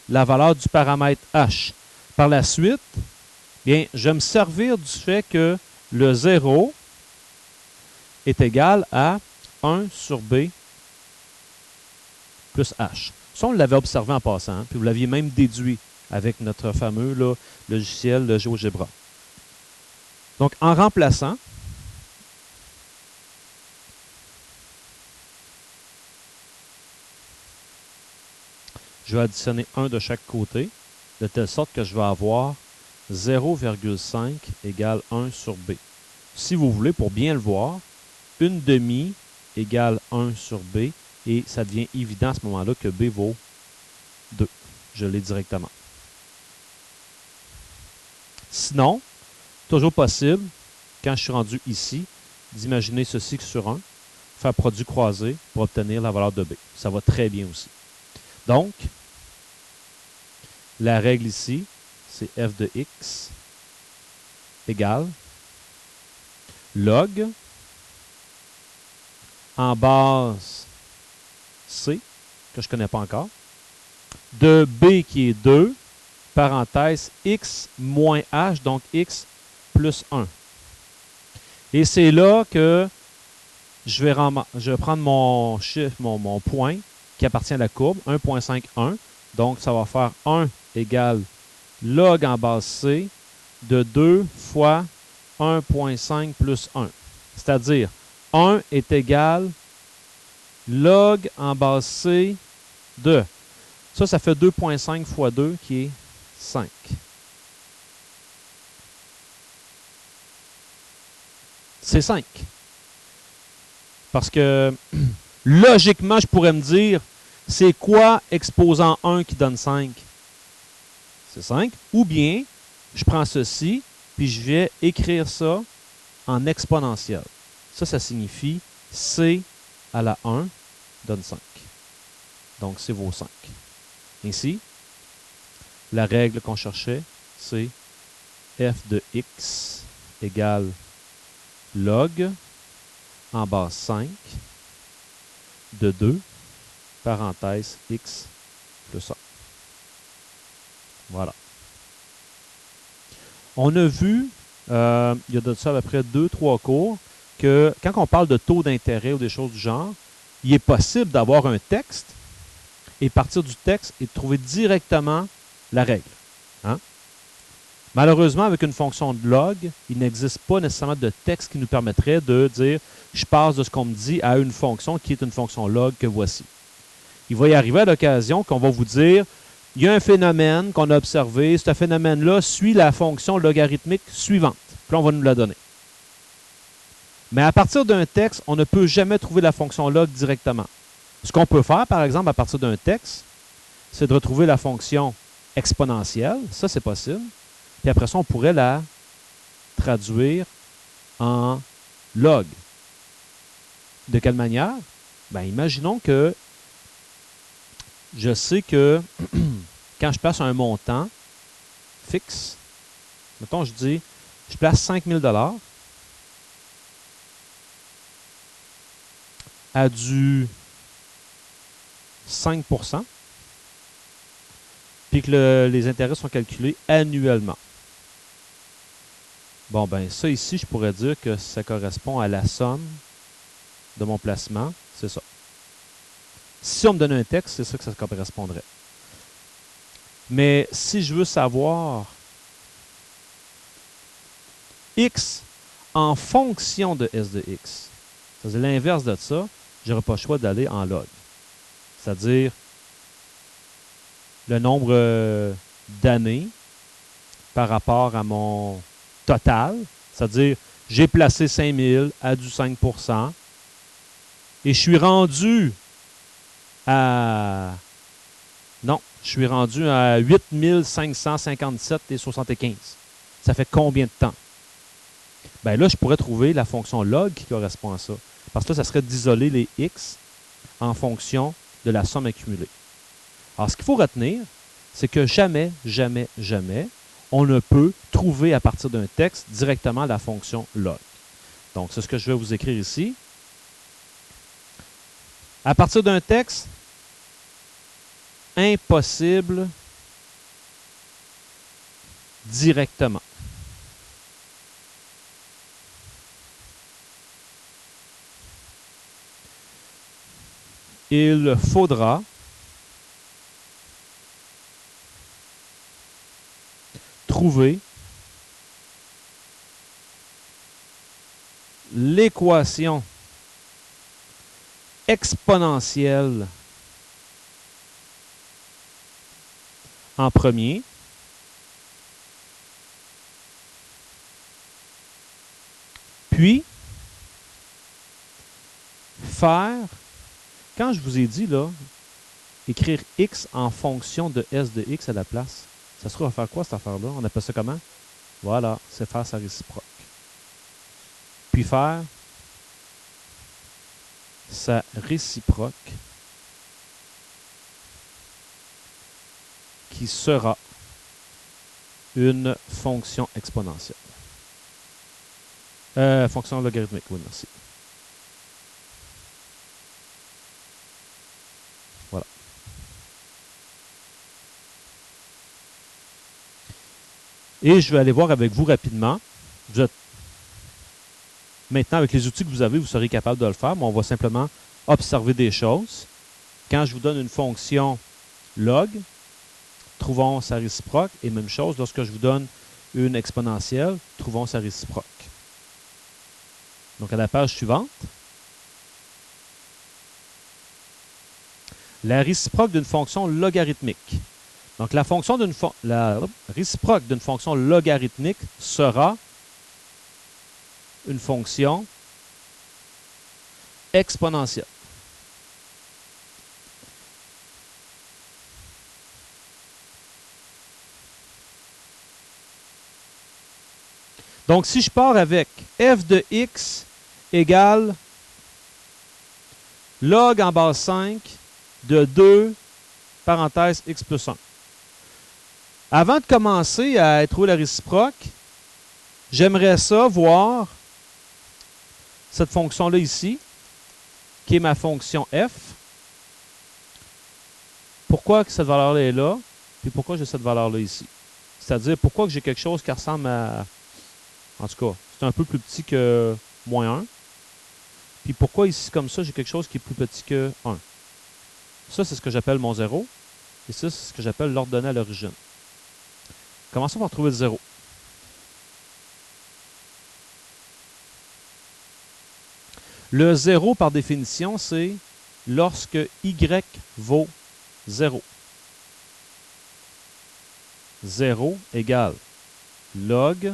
la valeur du paramètre h. Par la suite, bien, je vais me servir du fait que le 0 est égal à 1 sur b plus h. Ça, on l'avait observé en passant, hein, puis vous l'aviez même déduit avec notre fameux là, logiciel de GeoGebra. Donc, en remplaçant, je vais additionner 1 de chaque côté, de telle sorte que je vais avoir 0,5 égale 1 sur b. Si vous voulez, pour bien le voir, 1/2 égale 1 sur b, et ça devient évident à ce moment-là que b vaut 2. Je l'ai directement. Sinon, toujours possible, quand je suis rendu ici, d'imaginer ceci sur 1, faire produit croisé pour obtenir la valeur de b. Ça va très bien aussi. Donc, la règle ici, c'est f de x égale log en base c, que je ne connais pas encore, de b qui est 2, parenthèse x moins h, donc x plus 1. Et c'est là que je vais prendre mon chiffre, mon point qui appartient à la courbe, 1,51. Donc, ça va faire 1 égale log en base c de 2 fois 1,5 plus 1. C'est-à-dire, 1 est égal log en base c de. Ça fait 2,5 fois 2 qui est 5. C'est 5. Parce que, logiquement, je pourrais me dire, c'est quoi exposant 1 qui donne 5? C'est 5. Ou bien, je prends ceci, puis je vais écrire ça en exponentiel. Ça signifie c à la 1 donne 5. Donc, c'est vaut 5. Ainsi, la règle qu'on cherchait, c'est f de x égale log en base 5 de 2, parenthèse x plus 1. Voilà. On a vu, il y a de ça à peu près 2-3 cours, que quand on parle de taux d'intérêt ou des choses du genre, il est possible d'avoir un texte et partir du texte et de trouver directement la règle. Hein? Malheureusement, avec une fonction de log, il n'existe pas nécessairement de texte qui nous permettrait de dire « je passe de ce qu'on me dit à une fonction qui est une fonction log que voici ». Il va y arriver à l'occasion qu'on va vous dire « il y a un phénomène qu'on a observé, ce phénomène-là suit la fonction logarithmique suivante ». Puis on va nous la donner. Mais à partir d'un texte, on ne peut jamais trouver la fonction log directement. Ce qu'on peut faire, par exemple, à partir d'un texte, c'est de retrouver la fonction exponentielle. Ça, c'est possible. Puis après ça, on pourrait la traduire en log. De quelle manière? Bien, imaginons que je sais que quand je place un montant fixe, mettons, je dis, je place 5 000 $ à du 5 %, puis que les intérêts sont calculés annuellement. Bon, ben ça ici, je pourrais dire que ça correspond à la somme de mon placement. C'est ça. Si on me donnait un texte, c'est ça que ça correspondrait. Mais si je veux savoir x en fonction de s de x, c'est-à-dire l'inverse de ça, je n'aurai pas le choix d'aller en log. C'est-à-dire le nombre d'années par rapport à mon total, c'est-à-dire j'ai placé 5 000 à du 5 % et je suis rendu à... Non, je suis rendu à 8 557,75. Ça fait combien de temps? Bien là, je pourrais trouver la fonction log qui correspond à ça. Parce que là, ça serait d'isoler les x en fonction de la somme accumulée. Alors, ce qu'il faut retenir, c'est que jamais, jamais, jamais, on ne peut trouver à partir d'un texte directement la fonction log. Donc, c'est ce que je vais vous écrire ici. À partir d'un texte, impossible directement. Il faudra trouver l'équation exponentielle en premier, puis faire, quand je vous ai dit là, écrire x en fonction de s de x à la place, ça se trouve à faire quoi cette affaire-là? On appelle ça comment? Voilà, c'est faire sa réciproque. Puis faire sa réciproque qui sera une fonction exponentielle. Fonction logarithmique, oui, merci. Voilà. Et je vais aller voir avec vous rapidement. Vous êtes maintenant, avec les outils que vous avez, vous serez capable de le faire, mais on va simplement observer des choses. Quand je vous donne une fonction log, trouvons sa réciproque. Et même chose, lorsque je vous donne une exponentielle, trouvons sa réciproque. Donc, à la page suivante, la réciproque d'une fonction logarithmique. Donc, la réciproque d'une fonction logarithmique sera une fonction exponentielle. Donc, si je pars avec f de x égale log en base 5 de 2, parenthèse, x plus 1. Avant de commencer à trouver la réciproque, j'aimerais ça voir cette fonction-là ici, qui est ma fonction f. Pourquoi cette valeur-là est là, puis pourquoi j'ai cette valeur-là ici. C'est-à-dire, pourquoi j'ai quelque chose qui ressemble à... En tout cas, c'est un peu plus petit que moins 1. Puis pourquoi ici, comme ça, j'ai quelque chose qui est plus petit que 1. Ça, c'est ce que j'appelle mon 0. Et ça, c'est ce que j'appelle l'ordonnée à l'origine. Commençons par trouver le 0. Le 0, par définition, c'est lorsque y vaut 0. 0 égale log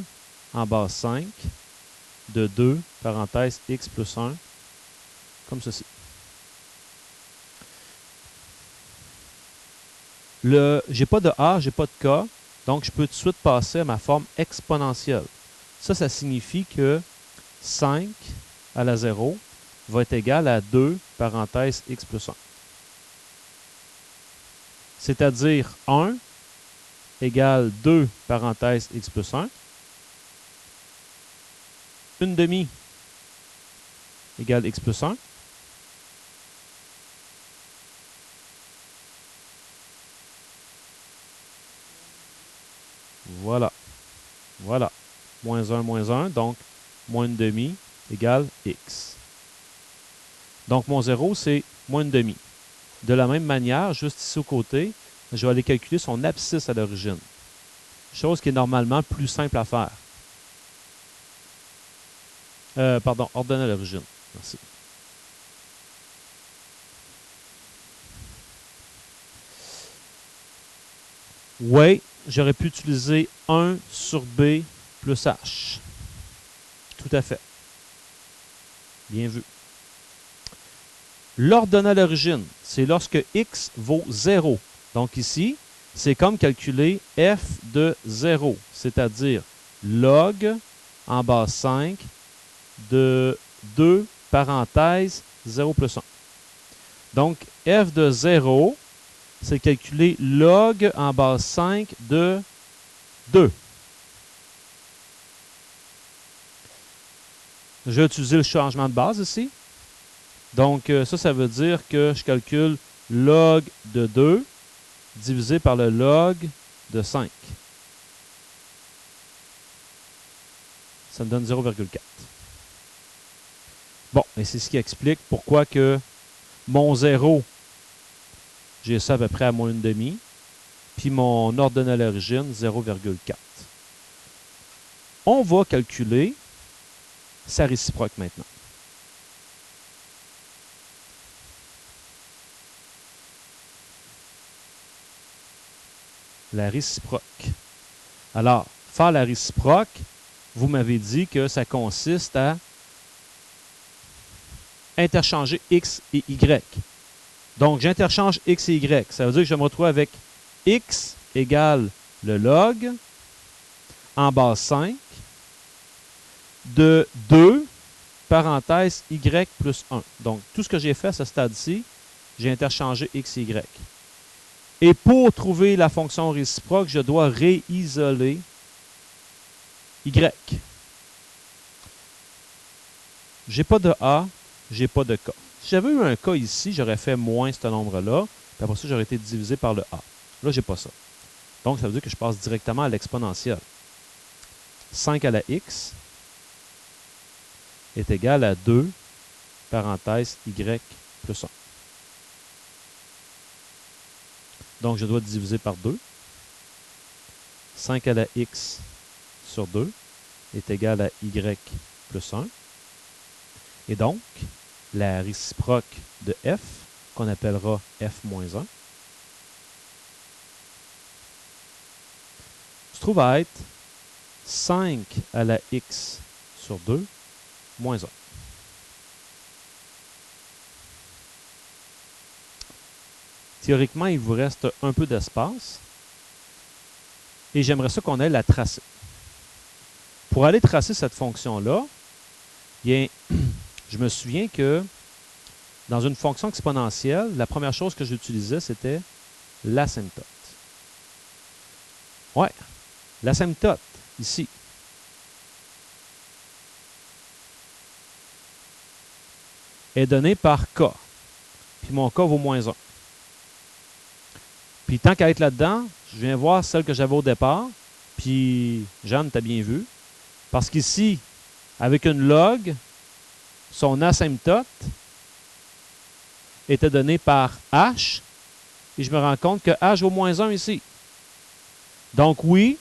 en base 5 de 2, parenthèse, x plus 1, comme ceci. Je n'ai pas de a, je n'ai pas de k, donc je peux tout de suite passer à ma forme exponentielle. Ça signifie que 5 à la 0 va être égal à 2, parenthèse, x plus 1. C'est-à-dire 1 égale 2, parenthèse, x plus 1. 1/2 égale x plus 1. Voilà. Voilà. Moins 1, donc moins 1/2 égale x. Donc mon 0, c'est moins 1/2. De la même manière, juste ici au côté, je vais aller calculer son abscisse à l'origine. Chose qui est normalement plus simple à faire. Pardon, ordonnée à l'origine. Merci. Oui, j'aurais pu utiliser 1 sur b plus h. Tout à fait. Bien vu. L'ordonnée à l'origine, c'est lorsque x vaut 0. Donc ici, c'est comme calculer f de 0, c'est-à-dire log en base 5 de 2, parenthèse, 0 plus 1. Donc, f de 0, c'est calculer log en base 5 de 2. Je vais utiliser le changement de base ici. Donc, ça veut dire que je calcule log de 2 divisé par le log de 5. Ça me donne 0,4. Bon, et c'est ce qui explique pourquoi que mon 0, j'ai ça à peu près à moins 1/2, puis mon ordonnée à l'origine, 0,4. On va calculer sa réciproque maintenant. La réciproque. Alors, faire la réciproque, vous m'avez dit que ça consiste à interchanger x et y. Donc, j'interchange x et y. Ça veut dire que je vais me retrouver avec x égale le log en base 5 de 2, parenthèse, y plus 1. Donc, tout ce que j'ai fait à ce stade-ci, j'ai interchangé x et y. Et pour trouver la fonction réciproque, je dois réisoler y. J'ai pas de a, j'ai pas de k. Si j'avais eu un k ici, j'aurais fait moins ce nombre-là, puis après ça, j'aurais été divisé par le a. Là, j'ai pas ça. Donc, ça veut dire que je passe directement à l'exponentielle. 5 à la x est égal à 2, parenthèse, y plus 1. Donc, je dois diviser par 2. 5 à la x sur 2 est égal à y plus 1. Et donc, la réciproque de f, qu'on appellera f moins 1, se trouve à être 5 à la x sur 2 moins 1. Théoriquement, il vous reste un peu d'espace. Et j'aimerais ça qu'on aille la tracer. Pour aller tracer cette fonction-là, bien, je me souviens que dans une fonction exponentielle, la première chose que j'utilisais, c'était l'asymptote. Ouais, l'asymptote, ici. Est donné par k. Puis mon k vaut moins 1. Puis tant qu'à être là-dedans, je viens voir celle que j'avais au départ. Puis Jeanne, t'as bien vu. Parce qu'ici, avec une log, son asymptote était donné par h. Et je me rends compte que h vaut moins 1 ici. Donc oui,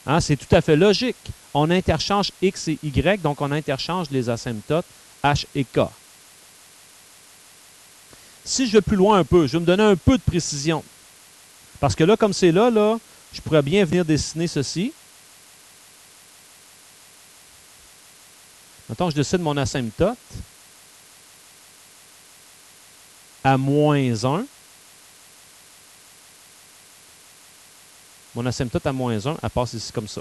hein, c'est tout à fait logique. On interchange x et y, donc on interchange les asymptotes h et k. Si je vais plus loin un peu, je vais me donner un peu de précision. Parce que là, comme c'est là, je pourrais bien venir dessiner ceci. Mettons, je décide mon asymptote à moins 1. Mon asymptote à moins 1, elle passe ici comme ça.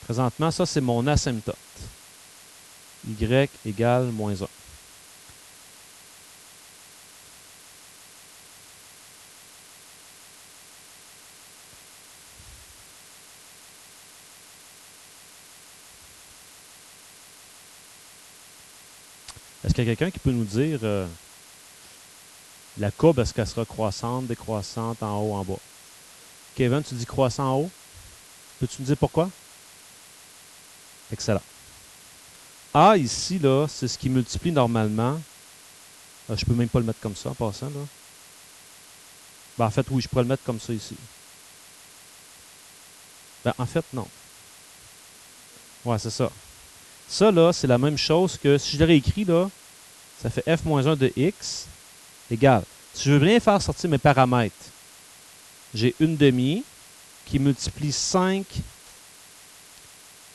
Présentement, ça, c'est mon asymptote. Y égale moins 1. Est-ce qu'il y a quelqu'un qui peut nous dire la courbe, est-ce qu'elle sera croissante, décroissante, en haut, en bas? Kevin, tu dis croissant en haut? Peux-tu nous dire pourquoi? Excellent. A ici, là, c'est ce qui multiplie normalement. Je ne peux même pas le mettre comme ça en passant, là. Ben, en fait, oui, je pourrais le mettre comme ça ici. Ben, en fait, non. Ouais, c'est ça. Ça, là, c'est la même chose que si je l'aurais écrit, là, ça fait f moins 1 de x égale. Si je veux bien faire sortir mes paramètres, j'ai une demi qui multiplie 5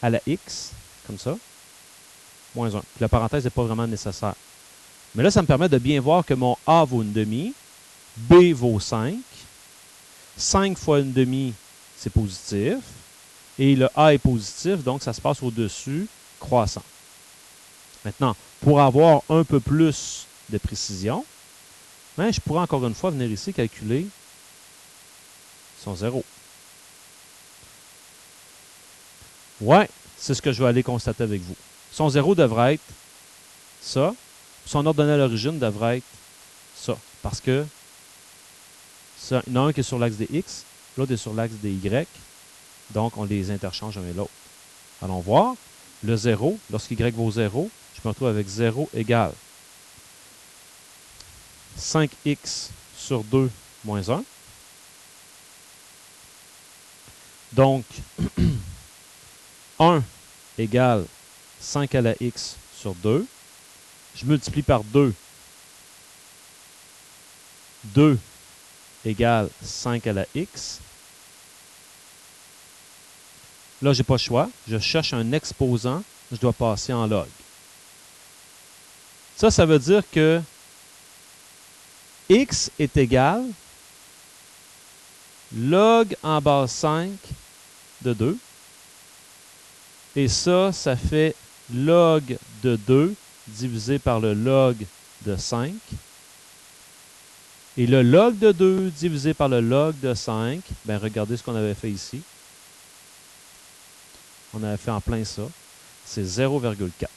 à la x, comme ça, moins 1. Puis la parenthèse n'est pas vraiment nécessaire. Mais là, ça me permet de bien voir que mon a vaut une demi, b vaut 5, 5 fois une demi, c'est positif, et le a est positif, donc ça se passe au-dessus, croissant. Maintenant, pour avoir un peu plus de précision, ben, je pourrais encore une fois venir ici calculer son 0. Ouais, c'est ce que je vais aller constater avec vous. Son 0 devrait être ça. Son ordonnée à l'origine devrait être ça. Parce que Il y en a un qui est sur l'axe des X, l'autre est sur l'axe des Y. Donc, on les interchange un et l'autre. Allons voir. Le 0, lorsqu'Y vaut 0, je me retrouve avec 0 égale 5x sur 2 moins 1. Donc, 1 égale 5 à la x sur 2. Je multiplie par 2. 2 égale 5 à la x. Là, je n'ai pas le choix. Je cherche un exposant. Je dois passer en log. Ça veut dire que x est égal log en base 5 de 2. Et ça fait log de 2 divisé par le log de 5. Et le log de 2 divisé par le log de 5, bien, regardez ce qu'on avait fait ici. On avait fait en plein ça. C'est 0,4.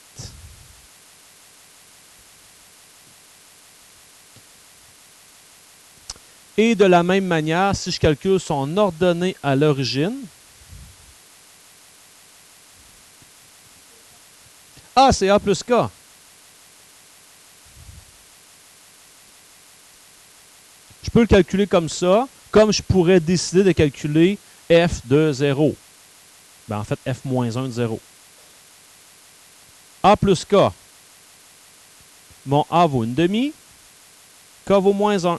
Et de la même manière, si je calcule son ordonnée à l'origine, ah, c'est A plus K. Je peux le calculer comme ça, comme je pourrais décider de calculer f de 0. Ben, en fait, f moins 1 de 0. A plus K. Mon A vaut 1/2. K vaut moins 1.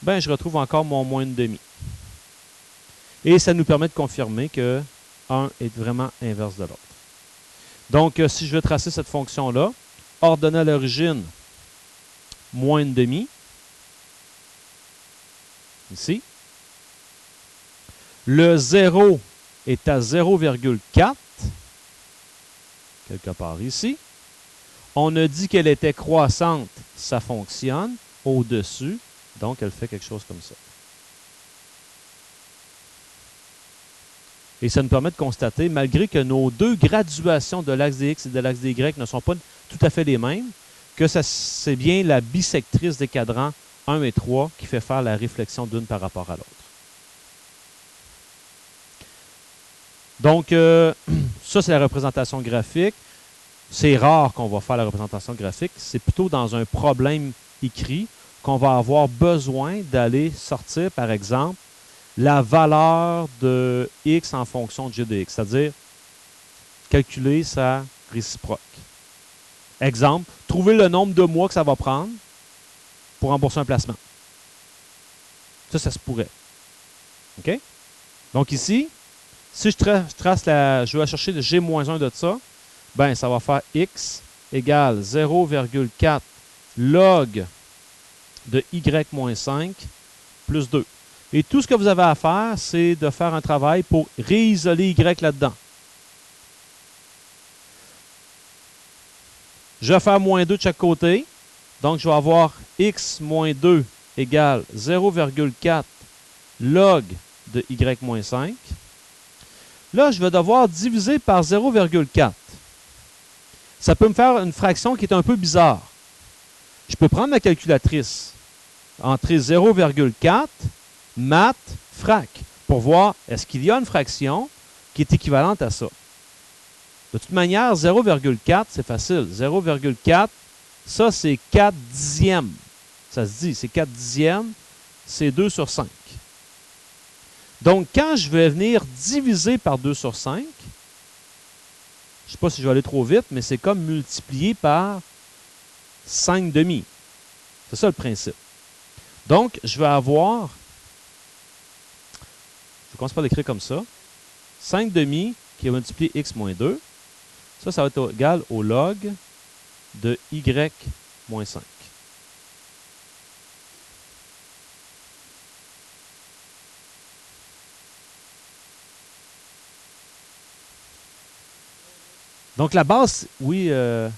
Ben, je retrouve encore mon moins 1/2. Et ça nous permet de confirmer que 1 est vraiment inverse de l'autre. Donc, si je veux tracer cette fonction-là, ordonnée à l'origine, moins 1/2. Ici. Le 0 est à 0,4, quelque part ici. On a dit qu'elle était croissante, ça fonctionne, au-dessus, donc elle fait quelque chose comme ça. Et ça nous permet de constater, malgré que nos deux graduations de l'axe des X et de l'axe des Y ne sont pas tout à fait les mêmes, que c'est bien la bisectrice des cadrans 1 et 3 qui fait faire la réflexion d'une par rapport à l'autre. Donc, ça, c'est la représentation graphique. C'est rare qu'on va faire la représentation graphique. C'est plutôt dans un problème écrit qu'on va avoir besoin d'aller sortir, par exemple, la valeur de x en fonction de g de x, c'est-à-dire calculer sa réciproque. Exemple, trouver le nombre de mois que ça va prendre pour rembourser un placement. Ça se pourrait. OK? Donc ici, si je trace je vais chercher le g-1 de ça, ben ça va faire x égale 0,4 log de y-5 plus 2. Et tout ce que vous avez à faire, c'est de faire un travail pour réisoler y là-dedans. Je vais faire moins 2 de chaque côté. Donc, je vais avoir x moins 2 égale 0,4 log de y-5. Là, je vais devoir diviser par 0,4. Ça peut me faire une fraction qui est un peu bizarre. Je peux prendre ma calculatrice, entrer 0,4, math, frac, pour voir est-ce qu'il y a une fraction qui est équivalente à ça. De toute manière, 0,4, c'est facile. 0,4, ça, c'est 4 dixièmes. Ça se dit, c'est 4 dixièmes, c'est 2 sur 5. Donc, quand je vais venir diviser par 2 sur 5, je ne sais pas si je vais aller trop vite, mais c'est comme multiplier par 5 demi. C'est ça le principe. Donc, je vais avoir, je commence par l'écrire comme ça, 5 demi qui va multiplier x moins 2. Ça va être égal au log de y moins 5. Donc, la base, oui, ben,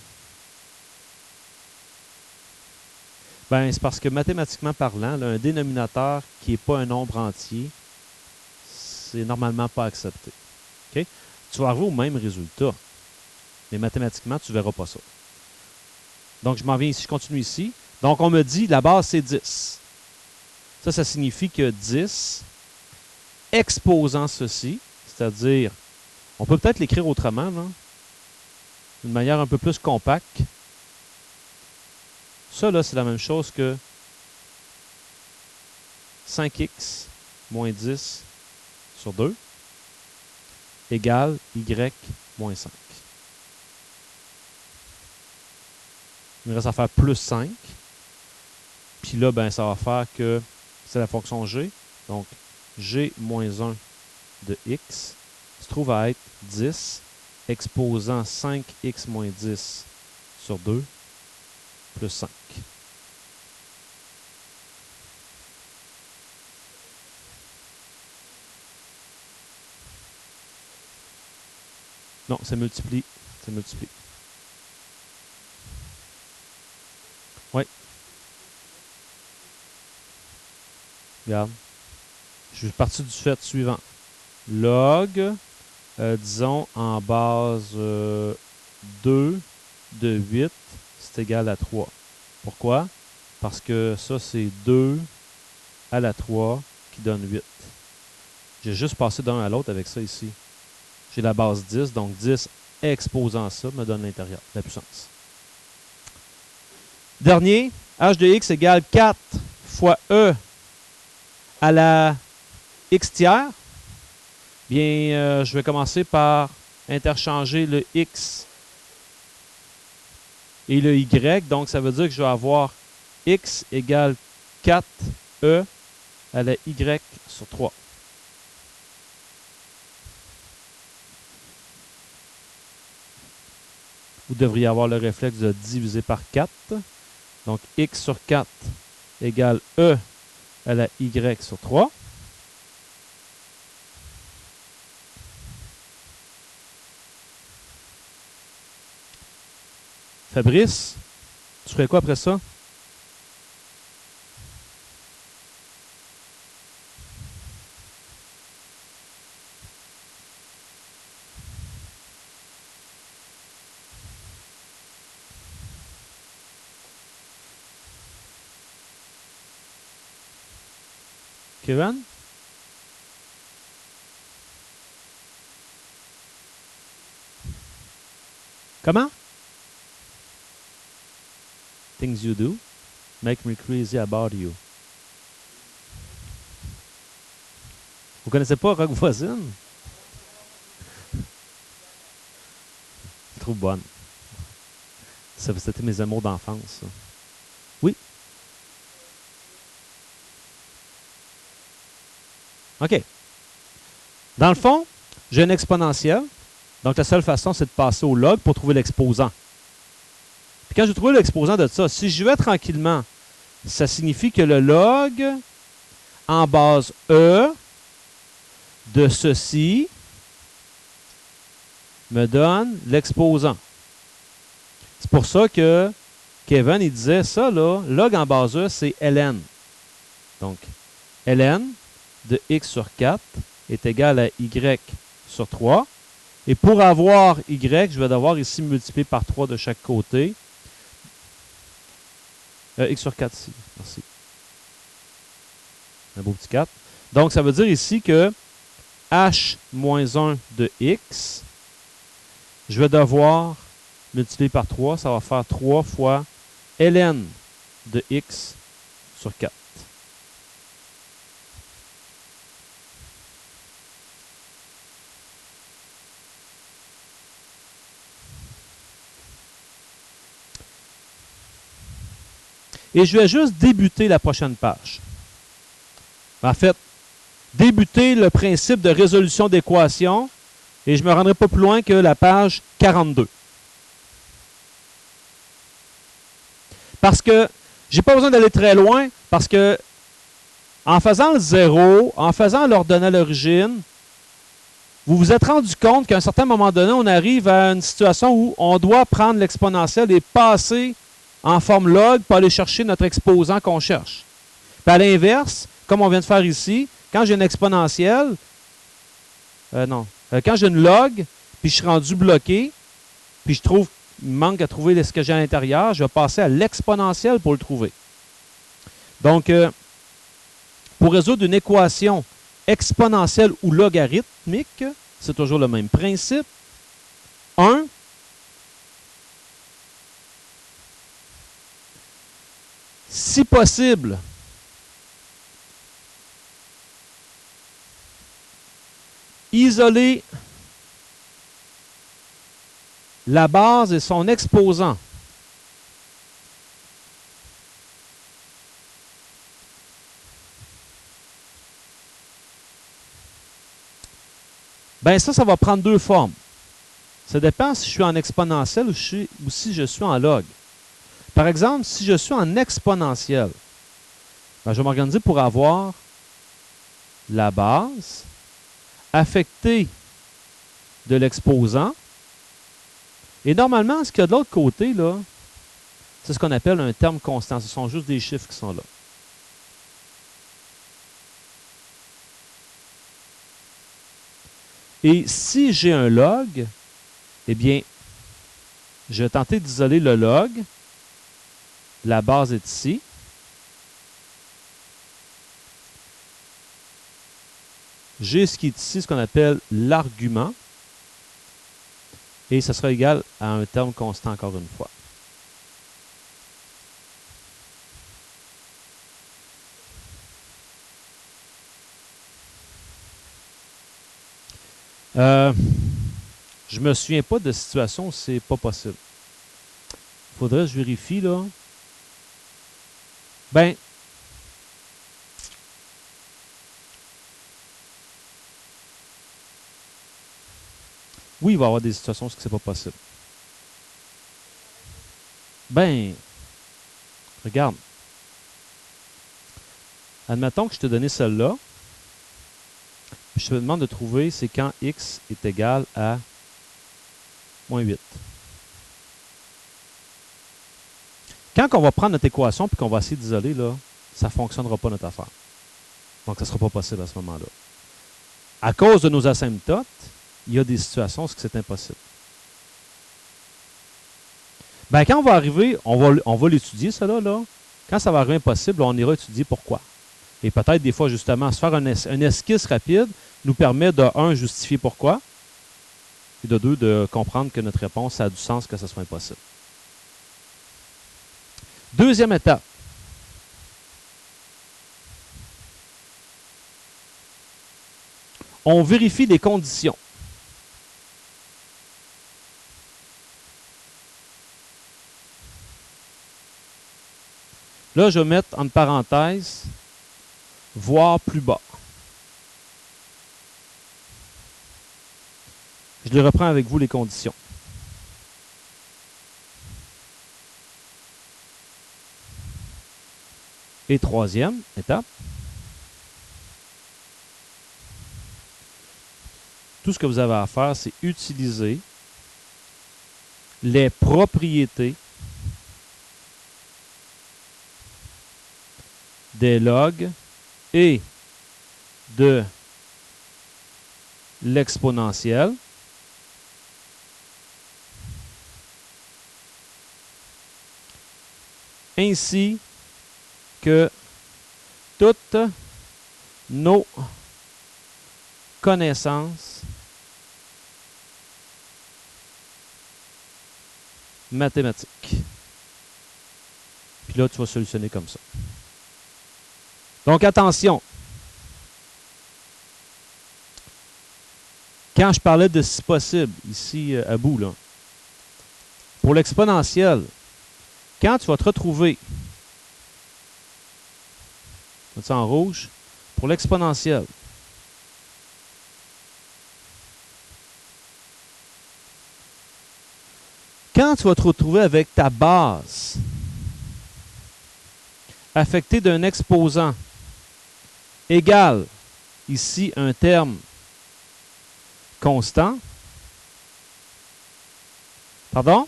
c'est parce que mathématiquement parlant, là, un dénominateur qui n'est pas un nombre entier, c'est normalement pas accepté. Okay? Tu vas arriver au même résultat, mais mathématiquement, tu ne verras pas ça. Donc, je m'en viens ici, je continue ici. Donc, on me dit, la base, c'est 10. Ça signifie que 10 exposant ceci, c'est-à-dire, on peut peut-être l'écrire autrement, là, d'une manière un peu plus compacte. Ça, là, c'est la même chose que 5x moins 10 sur 2 égale y moins 5. Il me reste à faire plus 5. Puis là, ben, ça va faire que c'est la fonction g. Donc, g moins 1 de x se trouve à être 10 exposant 5x moins 10 sur 2 plus 5. Non, c'est multiplie. C'est multiplie. Oui. Regarde. Je suis parti du fait suivant. Log, disons, en base 2 de 8, c'est égal à 3. Pourquoi? Parce que ça, c'est 2 à la 3 qui donne 8. J'ai juste passé d'un à l'autre avec ça ici. J'ai la base 10, donc 10 exposant ça me donne l'intérieur, la puissance. Dernier, h de x égale 4 fois e à la x tiers. Bien, je vais commencer par interchanger le x et le y. Donc, ça veut dire que je vais avoir x égale 4e à la y sur 3. Vous devriez avoir le réflexe de diviser par 4. Donc, x sur 4 égale e à la y sur 3. Fabrice, tu ferais quoi après ça? Kevin? Comment? Things you do make me crazy about you. Vous connaissez pas Rock Voisine? C'est trop bonne. C'était mes amours d'enfance. Ça. Oui? OK. Dans le fond, j'ai une exponentielle. Donc, la seule façon, c'est de passer au log pour trouver l'exposant. Puis quand je trouve l'exposant de ça, si je vais tranquillement, ça signifie que le log en base E de ceci me donne l'exposant. C'est pour ça que Kevin, il disait ça, là, log en base E, c'est ln. Donc, ln de x sur 4 est égal à y sur 3. Et pour avoir y, je vais devoir ici multiplier par 3 de chaque côté. X sur 4 ici. Merci. Un beau petit 4. Donc, ça veut dire ici que h moins 1 de x, je vais devoir multiplier par 3. Ça va faire 3 fois ln de x sur 4. Et je vais juste débuter la prochaine page. En fait, débuter le principe de résolution d'équation et je ne me rendrai pas plus loin que la page 42. Parce que je n'ai pas besoin d'aller très loin parce que en faisant le 0, en faisant l'ordonnée à l'origine, vous vous êtes rendu compte qu'à un certain moment donné, on arrive à une situation où on doit prendre l'exponentielle et passer en forme log pour aller chercher notre exposant qu'on cherche. Puis à l'inverse, comme on vient de faire ici, quand j'ai une exponentielle, quand j'ai une log, puis je suis rendu bloqué, puis je trouve qu'il manque à trouver ce que j'ai à l'intérieur, je vais passer à l'exponentielle pour le trouver. Donc, Pour résoudre une équation exponentielle ou logarithmique, c'est toujours le même principe. 1, si possible, isoler la base et son exposant. Bien, ça va prendre deux formes. Ça dépend si je suis en exponentiel ou si je suis en log. Par exemple, si je suis en exponentiel, ben, je vais m'organiser pour avoir la base affectée de l'exposant. Et normalement, ce qu'il y a de l'autre côté, là, c'est ce qu'on appelle un terme constant. Ce sont juste des chiffres qui sont là. Et si j'ai un log, eh bien, je vais tenter d'isoler le log. La base est ici. J'ai ce qui est ici, ce qu'on appelle l'argument. Et ça sera égal à un terme constant encore une fois. Je me souviens pas de situation où c'est pas possible. Faudrait que je vérifie, là. Ben, oui, il va y avoir des situations où c'est pas possible. Ben, regarde. Admettons que je t'ai donné celle-là. Je te demande de trouver c'est quand x est égal à moins 8. Quand on va prendre notre équation et qu'on va essayer d'isoler, là, ça ne fonctionnera pas notre affaire. Donc, ça ne sera pas possible à ce moment-là. À cause de nos asymptotes, il y a des situations où c'est impossible. Ben, quand on va arriver, on va l'étudier, cela, là. Quand ça va arriver impossible, on ira étudier pourquoi. Et peut-être des fois, justement, se faire un esquisse rapide nous permet de, un, justifier pourquoi, et de deux, de comprendre que notre réponse a du sens que ce soit impossible. Deuxième étape. On vérifie les conditions. Là, je vais mettre entre parenthèses, voir plus bas. Je les reprends avec vous, les conditions. Et troisième étape. Tout ce que vous avez à faire, c'est utiliser les propriétés des logs et de l'exponentielle ainsi que toutes nos connaissances mathématiques. Puis là, tu vas solutionner comme ça. Donc, attention. Quand je parlais de si possible, ici à bout, là, pour l'exponentielle, quand tu vas te retrouver, en rouge, pour l'exponentielle, quand tu vas te retrouver avec ta base affectée d'un exposant égal, ici, un terme constant. Pardon?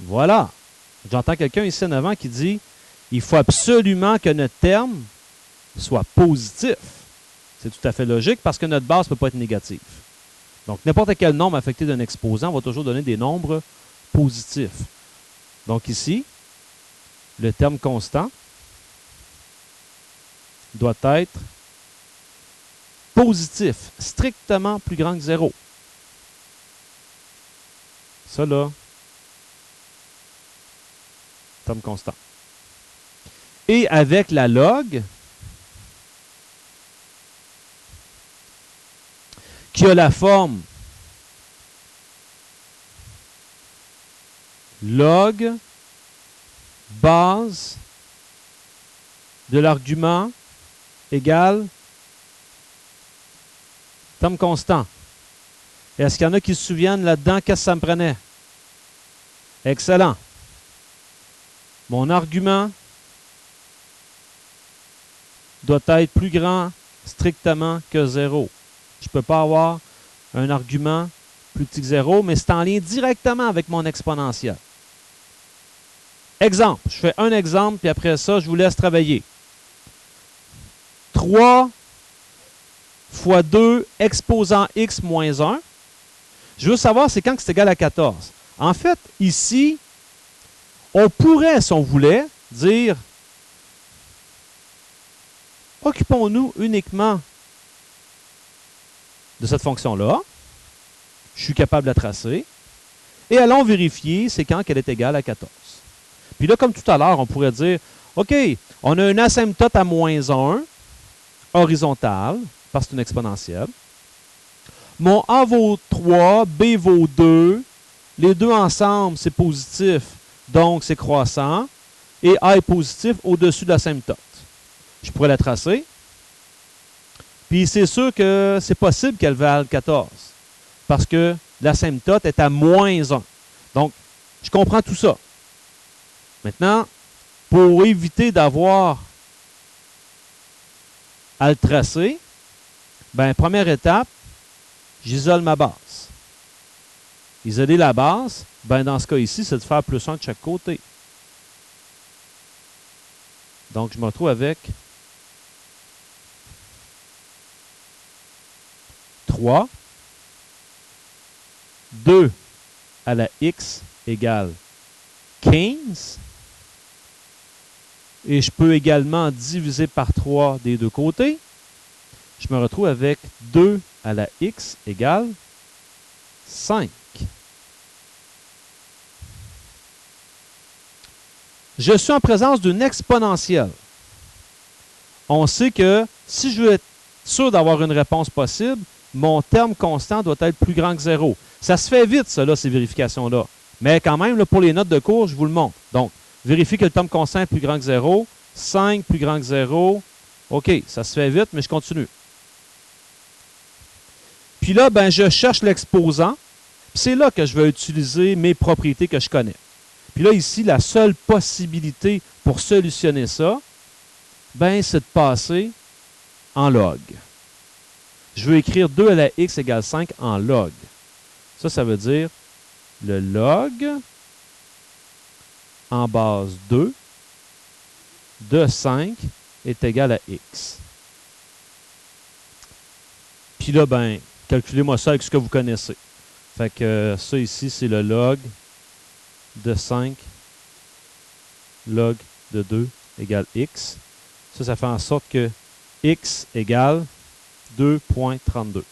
Voilà. J'entends quelqu'un ici en avant qui dit il faut absolument que notre terme soit positif. C'est tout à fait logique parce que notre base ne peut pas être négative. Donc, n'importe quel nombre affecté d'un exposant va toujours donner des nombres positifs. Donc ici, le terme constant doit être positif, strictement plus grand que 0. Ça, là, terme constant. Et avec la log, qui a la forme log base de l'argument égale terme constant. Est-ce qu'il y en a qui se souviennent là-dedans qu'est-ce que ça me prenait? Excellent. Mon argument doit être plus grand strictement que 0. Je ne peux pas avoir un argument plus petit que 0, mais c'est en lien directement avec mon exponentielle. Exemple. Je fais un exemple, puis après ça, je vous laisse travailler. 3 fois 2 exposant x moins 1. Je veux savoir c'est quand que c'est égal à 14. En fait, ici, on pourrait, si on voulait, dire occupons-nous uniquement de cette fonction-là. Je suis capable de la tracer. Et allons vérifier c'est quand qu'elle est égale à 14. Puis là, comme tout à l'heure, on pourrait dire, OK, on a une asymptote à moins 1, horizontale, parce que c'est une exponentielle. Mon A vaut 3, B vaut 2. Les deux ensemble, c'est positif, donc c'est croissant. Et A est positif au-dessus de l'asymptote. Je pourrais la tracer. Puis c'est sûr que c'est possible qu'elle vale 14. Parce que l'asymptote est à moins 1. Donc, je comprends tout ça. Maintenant, pour éviter d'avoir à le tracer, ben, première étape, j'isole ma base. Isoler la base, ben, dans ce cas ici, c'est de faire plus 1 de chaque côté. Donc, je me retrouve avec 3, 2 à la x égale 15. Et je peux également diviser par 3 des deux côtés. Je me retrouve avec 2 à la x égale 5. Je suis en présence d'une exponentielle. On sait que si je veux être sûr d'avoir une réponse possible, mon terme constant doit être plus grand que 0. Ça se fait vite, ça, là, ces vérifications-là. Mais quand même, là, pour les notes de cours, je vous le montre. Donc, vérifiez que le terme constant est plus grand que 0. 5 plus grand que 0. OK, ça se fait vite, mais je continue. Puis là, ben, je cherche l'exposant. C'est là que je vais utiliser mes propriétés que je connais. Puis là, ici, la seule possibilité pour solutionner ça, ben, c'est de passer en log. Je veux écrire 2 à la x égale 5 en log. Ça veut dire le log en base 2 de 5 est égal à x. Puis là, ben, calculez-moi ça avec ce que vous connaissez. Fait que ça ici, c'est le log de 5, log de 2 égale x. Ça fait en sorte que x égale 2,32.